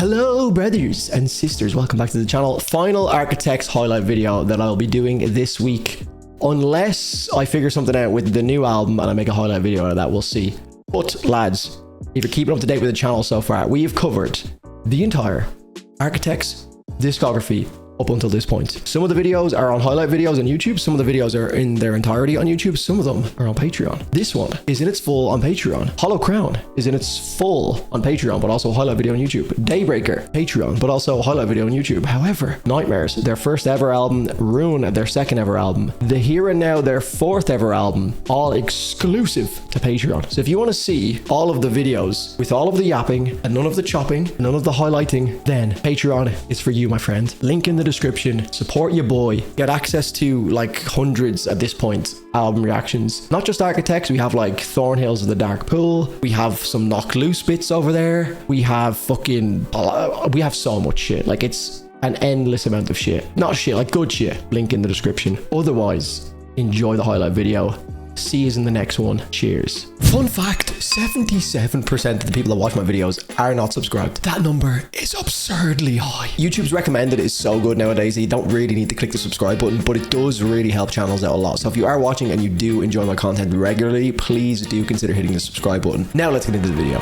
Hello brothers and sisters, welcome back to the channel. Final Architects highlight video that I'll be doing this week. Unless I figure something out with the new album and I make a highlight video out of that, we'll see. But lads, if you're keeping up to date with the channel so far, we have covered the entire Architects discography up until this point. Some of the videos are on highlight videos on YouTube. Some of the videos are in their entirety on YouTube. Some of them are on Patreon. This one is in its full on Patreon. Hollow Crown is in its full on Patreon, but also a highlight video on YouTube. Daybreaker, Patreon, but also a highlight video on YouTube. However, Nightmares, their first ever album, Ruin, their second ever album, The Here and Now, their fourth ever album, all exclusive to Patreon. So if you want to see all of the videos with all of the yapping and none of the chopping, none of the highlighting, then Patreon is for you, my friend. Link in the description. Support your boy. Get access to like hundreds at this point album reactions. Not just Architects, we have like Thornhills of the Dark Pool. We have some Knocked Loose bits over there. We have fucking we have so much shit. Like it's an endless amount of shit. Not shit, like good shit. Link in the description. Otherwise, enjoy the highlight video. See you in the next one. Cheers. Fun fact, 77% of the people that watch my videos are not subscribed. That number is absurdly high. YouTube's recommended is so good nowadays. You don't really need to click the subscribe button, but it does really help channels out a lot. So if you are watching and you do enjoy my content regularly, please do consider hitting the subscribe button. Now let's get into the video.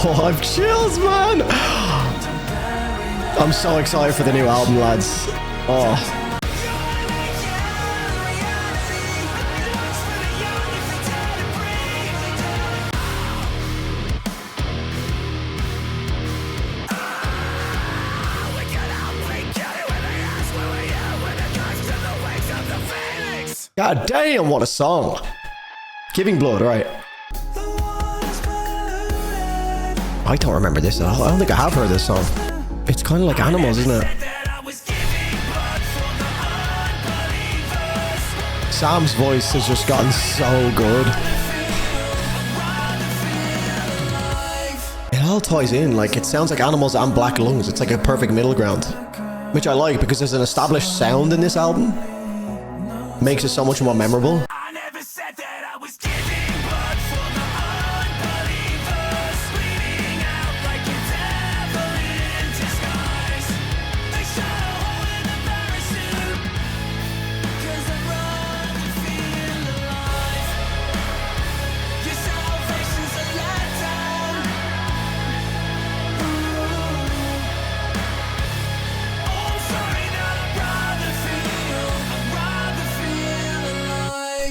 Oh, I've chills, man. I'm so excited for the new album, lads. Oh. God damn, what a song. Giving Blood, right? I don't remember this at all. I don't think I have heard this song. It's kind of like Animals, isn't it? Sam's voice has just gotten so good. It all ties in. Like, it sounds like Animals and Black Lungs. It's like a perfect middle ground, which I like because there's an established sound in this album. Makes it so much more memorable.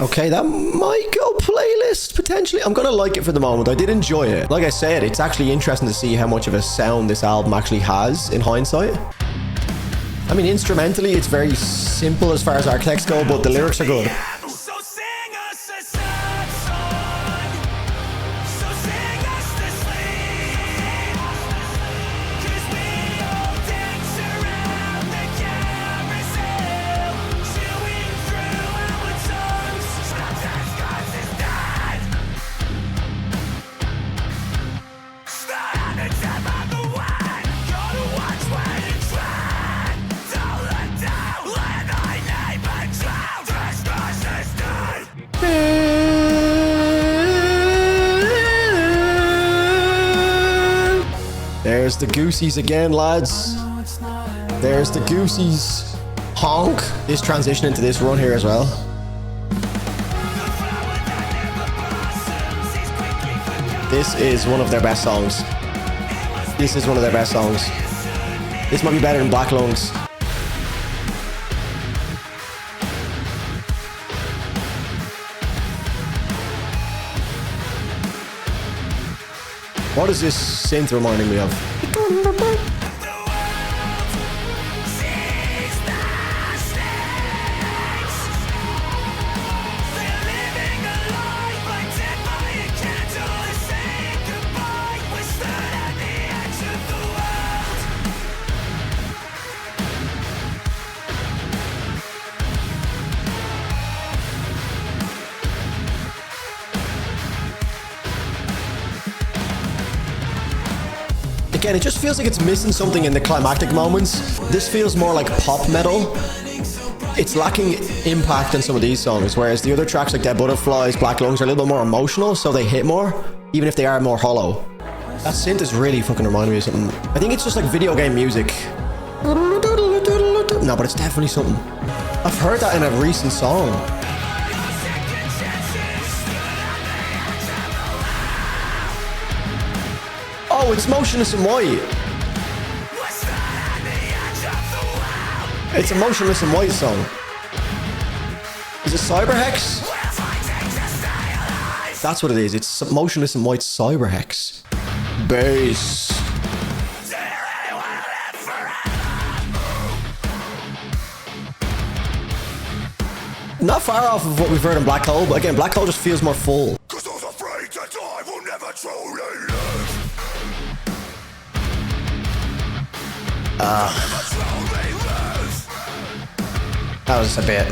Okay, that might go playlist, potentially. I'm gonna like it for the moment. I did enjoy it. Like I said, it's actually interesting to see how much of a sound this album actually has in hindsight. I mean, instrumentally, it's very simple as far as Architects go, but the lyrics are good. There's the Goosies again, lads. There's the Goosies. Honk. This transition into this run here as well. This is one of their best songs. This is one of their best songs. This might be better than Black Lungs. What is this synth reminding me of? Again, it just feels like it's missing something in the climactic moments. This feels more like pop metal. it's lacking impact in some of these songs, whereas the other tracks like Dead Butterflies, Black Lungs are a little bit more emotional, so they hit more, even if they are more hollow. That synth is really fucking reminding me of something. I think it's just like video game music. No, but it's definitely something. I've heard that in a recent song. Oh, it's Motionless in White. It's a Motionless in White song. Is it Cyberhex? That's what it is. It's Motionless in White Cyberhex. Bass. Not far off of what we've heard in Black Hole, but again, Black Hole just feels more full. That was a bit.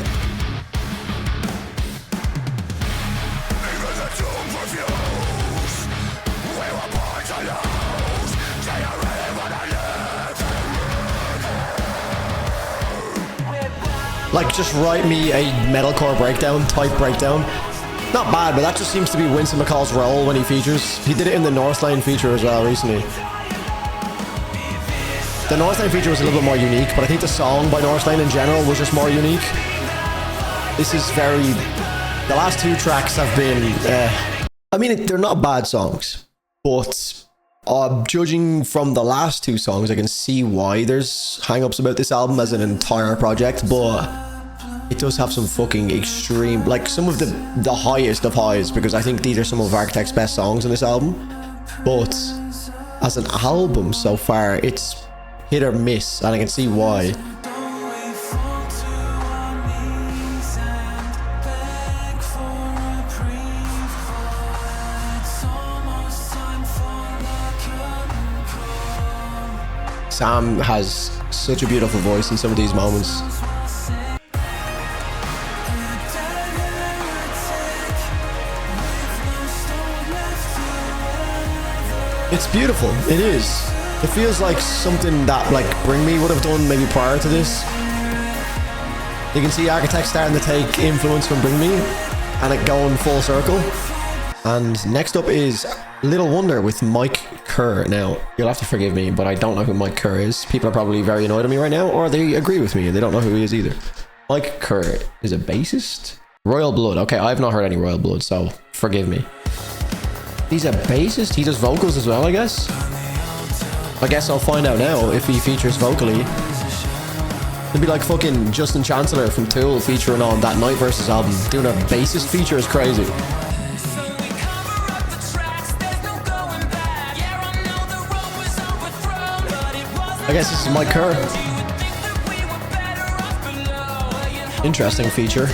Like, just write me a metalcore breakdown, type breakdown. Not bad, but that just seems to be Winston McCall's role when he features. He did it in the Northlane feature as well recently. The Northlane feature was a little bit more unique, but I think the song by Northlane in general was just more unique. This is very... The last two tracks have been... I mean, they're not bad songs, but judging from the last two songs, I can see why there's hang-ups about this album as an entire project, but it does have some fucking extreme... Like, some of the highest of highs, because I think these are some of Architect's best songs in this album. But as an album so far, it's hit or miss, and I can see why. Sam has such a beautiful voice in some of these moments. It's beautiful. It is. It feels like something that like Bring Me would have done maybe prior to this. You can see Architect starting to take influence from Bring Me and it going full circle. And next up is Little Wonder with Mike Kerr. Now, you'll have to forgive me, but I don't know who Mike Kerr is. People are probably very annoyed at me right now, or they agree with me and they don't know who he is either. Mike Kerr is a bassist? Royal Blood. Okay, I've not heard any Royal Blood, so forgive me. He's a bassist? He does vocals as well, I guess? I guess I'll find out now if he features vocally. It'd be like fucking Justin Chancellor from Tool featuring on that Night Versus album. Doing a bassist feature is crazy. I guess this is Mike Kerr. Interesting feature.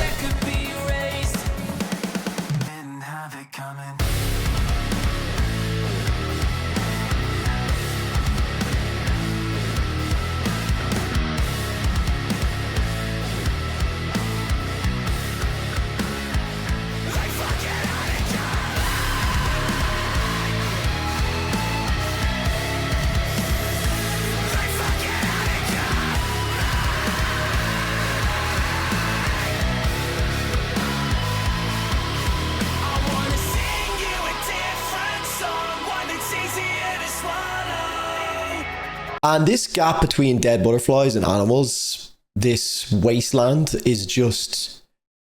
And this gap between Dead Butterflies and Animals, this wasteland, is just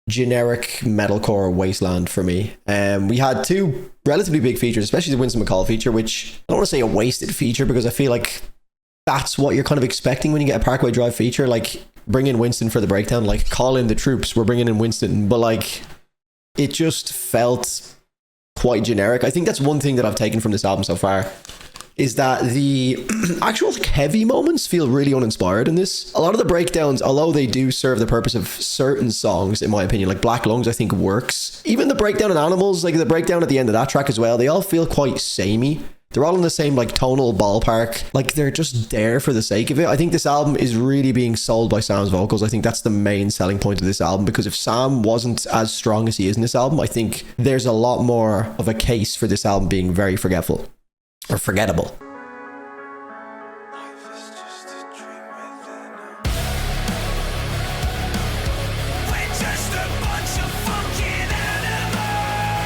generic metalcore wasteland for me. We had two relatively big features, especially the Winston McCall feature, which I don't want to say a wasted feature because I feel like that's what you're kind of expecting when you get a Parkway Drive feature. Like, bring in Winston for the breakdown, like call in the troops, we're bringing in Winston. But like, it just felt quite generic. I think that's one thing that I've taken from this album so far, is that the actual heavy moments feel really uninspired in this. A lot of the breakdowns, although they do serve the purpose of certain songs, in my opinion, like Black Lungs, I think works. Even the breakdown in Animals, like the breakdown at the end of that track as well, they all feel quite samey. They're all in the same like tonal ballpark. Like they're just there for the sake of it. I think this album is really being sold by Sam's vocals. I think that's the main selling point of this album, because if Sam wasn't as strong as he is in this album, I think there's a lot more of a case for this album being very forgetful. Or forgettable.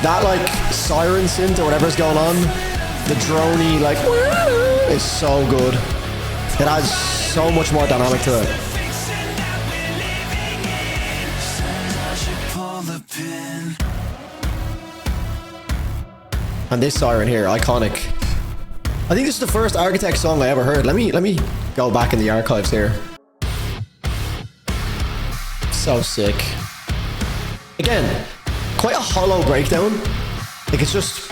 That like siren synth or whatever's going on, the droney like is so good. It adds so much more dynamic to it. And this siren here, iconic. I think this is the first Architect song I ever heard. Let me go back in the archives here. So sick. Again, quite a hollow breakdown. Like it's just...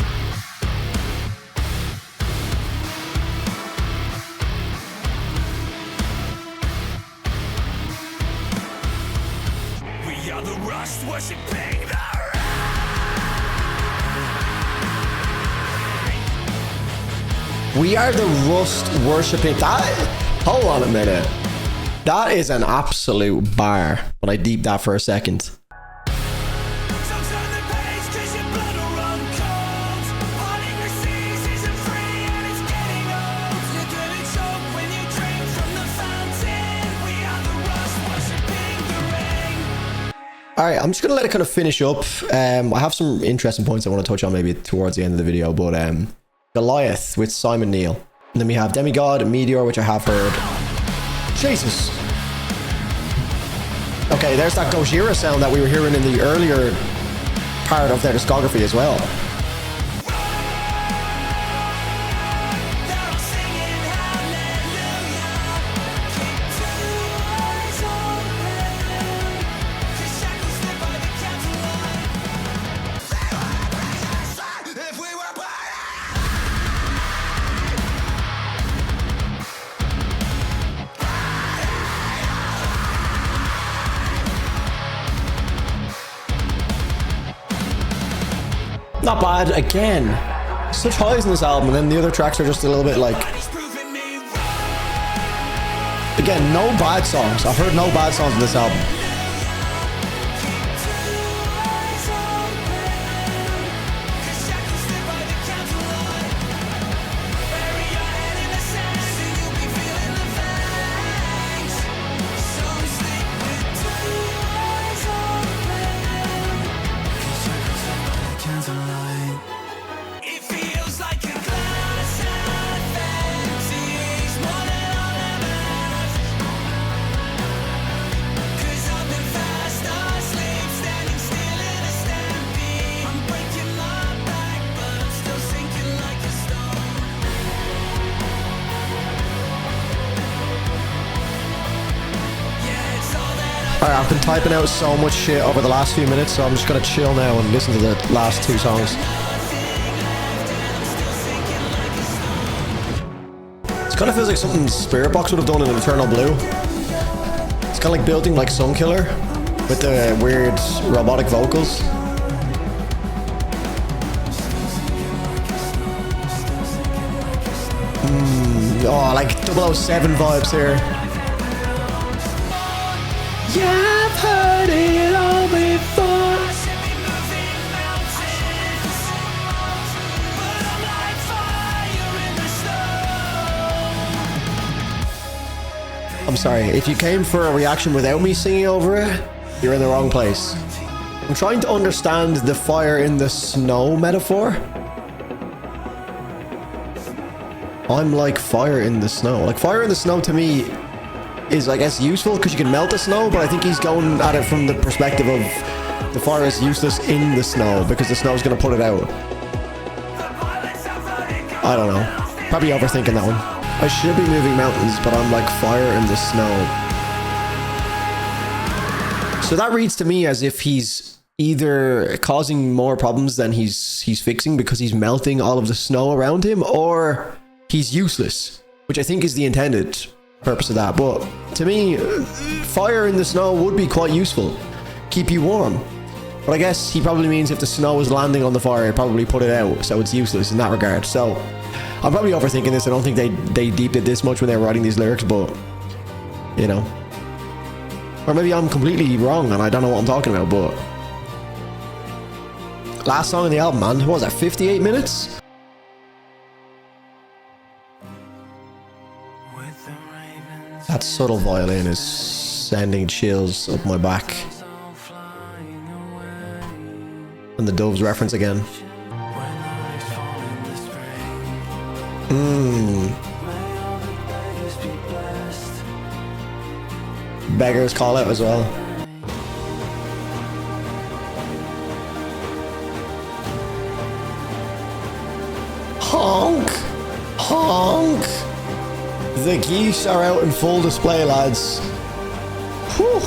We are the rust worshipping the We are the rust worshipping. That... Hold on a minute. That is an absolute bar. When I deep that for a second. Alright, I'm just going to let it kind of finish up. I have some interesting points I want to touch on maybe towards the end of the video, but Goliath with Simon Neil. And then we have Demigod, Meteor, which I have heard. Jesus. Okay, there's that Gojira sound that we were hearing in the earlier part of their discography as well. Not bad, again. Such highs in this album, and then the other tracks are just a little bit like... Again, no bad songs. I've heard no bad songs in this album. Alright, I've been typing out so much shit over the last few minutes, so I'm just gonna chill now and listen to the last two songs. It kind of feels like something Spirit Box would have done in Eternal Blue. It's kind of like building like Sunkiller with the weird robotic vocals. Oh, like 007 vibes here. Yeah, I've heard it all before. I'm sorry, if you came for a reaction without me singing over it, you're in the wrong place. I'm trying to understand the fire in the snow metaphor. I'm like fire in the snow. Like fire in the snow to me is, I guess, useful because you can melt the snow, but I think he's going at it from the perspective of the fire is useless in the snow because the snow is going to put it out. I don't know. Probably overthinking that one. I should be moving mountains, but I'm like fire in the snow. So that reads to me as if he's either causing more problems than he's fixing because he's melting all of the snow around him, or he's useless, which I think is the intended purpose of that. But to me, fire in the snow would be quite useful, keep you warm. But I guess he probably means if the snow is landing on the fire, it probably put it out, so it's useless in that regard. So I'm probably overthinking this. I don't think they deeped it this much when they were writing these lyrics, but you know, or maybe I'm completely wrong and I don't know what I'm talking about. But last song on the album, man, what was that, 58 minutes? That subtle violin is sending chills up my back. And the Doves reference again. Beggars call out as well. Honk! Honk! The geese are out in full display, lads. Whew.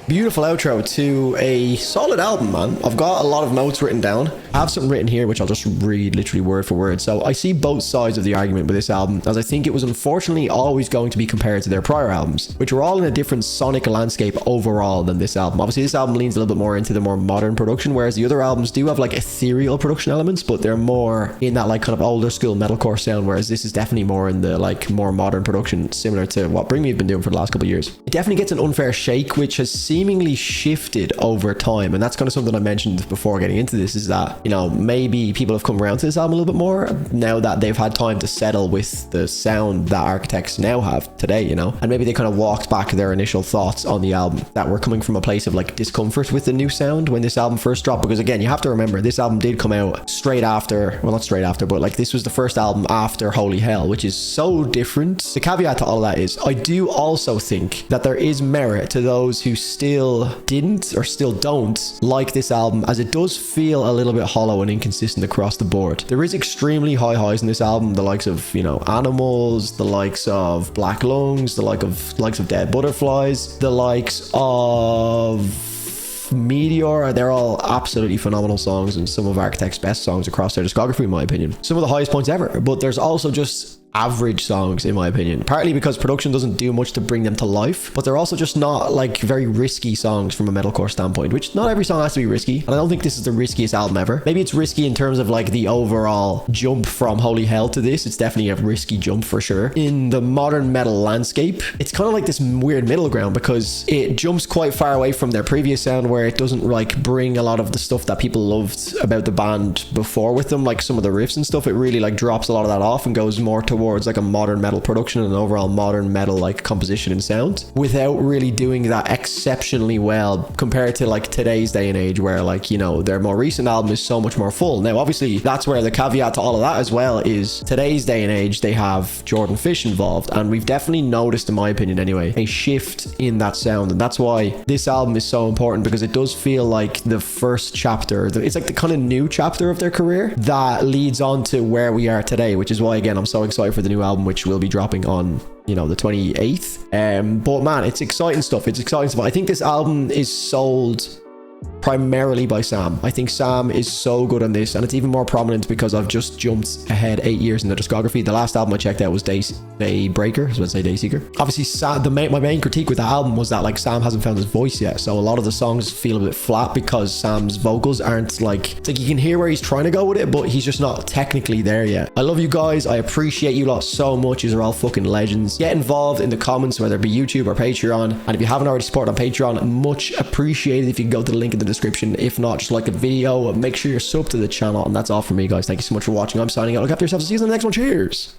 Beautiful outro to a solid album, man. I've got a lot of notes written down. I have something written here which I'll just read literally word for word. So I see both sides of the argument with this album, as I think it was unfortunately always going to be compared to their prior albums, which were all in a different sonic landscape overall than this album. Obviously this album leans a little bit more into the more modern production, whereas the other albums do have like ethereal production elements, but they're more in that like kind of older school metalcore sound, whereas this is definitely more in the like more modern production, similar to what Bring Me have been doing for the last couple of years. It definitely gets an unfair shake, which has seemingly shifted over time, and that's kind of something I mentioned before getting into this, is that, you know, maybe people have come around to this album a little bit more now that they've had time to settle with the sound that Architects now have today, you know, and maybe they kind of walked back their initial thoughts on the album that were coming from a place of like discomfort with the new sound when this album first dropped, because again, you have to remember this album did come out straight after, well, not straight after, but like this was the first album after Holy Hell, which is so different. The caveat to all of that is I do also think that there is merit to those who still didn't or still don't like this album, as it does feel a little bit hollow and inconsistent across the board. There is extremely high highs in this album, the likes of, you know, Animals, the likes of Black Lungs, the likes of Dead Butterflies, the likes of Meteor. They're all absolutely phenomenal songs and some of Architect's best songs across their discography, in my opinion. Some of the highest points ever, but there's also just average songs, in my opinion, partly because production doesn't do much to bring them to life, but they're also just not like very risky songs from a metalcore standpoint, which not every song has to be risky, and I don't think this is the riskiest album ever. Maybe it's risky in terms of like the overall jump from Holy Hell to this. It's definitely a risky jump for sure. In the modern metal landscape, it's kind of like this weird middle ground, because it jumps quite far away from their previous sound, where it doesn't like bring a lot of the stuff that people loved about the band before with them, like some of the riffs and stuff. It really like drops a lot of that off and goes more towards like a modern metal production and an overall modern metal like composition and sound, without really doing that exceptionally well compared to like today's day and age, where like, you know, their more recent album is so much more full. Now obviously that's where the caveat to all of that as well is, today's day and age they have Jordan Fish involved, and we've definitely noticed, in my opinion anyway, a shift in that sound, and that's why this album is so important, because it does feel like the first chapter, it's like the kind of new chapter of their career that leads on to where we are today, which is why again I'm so excited for the new album, which will be dropping on, you know, the 28th. But man, it's exciting stuff. I think this album is sold primarily by Sam. I think Sam is so good on this, and it's even more prominent because I've just jumped ahead 8 years in the discography. The last album I checked out was Daybreaker, I was going to say Dayseeker. Obviously Sam, my main critique with the album was that like Sam hasn't found his voice yet, so a lot of the songs feel a bit flat because Sam's vocals aren't like, it's like you can hear where he's trying to go with it, but he's just not technically there yet. I love you guys, I appreciate you lot so much. You're all fucking legends. Get involved in the comments, whether it be YouTube or Patreon, and if you haven't already supported on Patreon, much appreciated if you can go to the link in the description. If not, just like a video, make sure you're subbed to the channel, and that's all from me, guys. Thank you so much for watching. I'm signing out. Look after yourselves. See you in the next one. Cheers.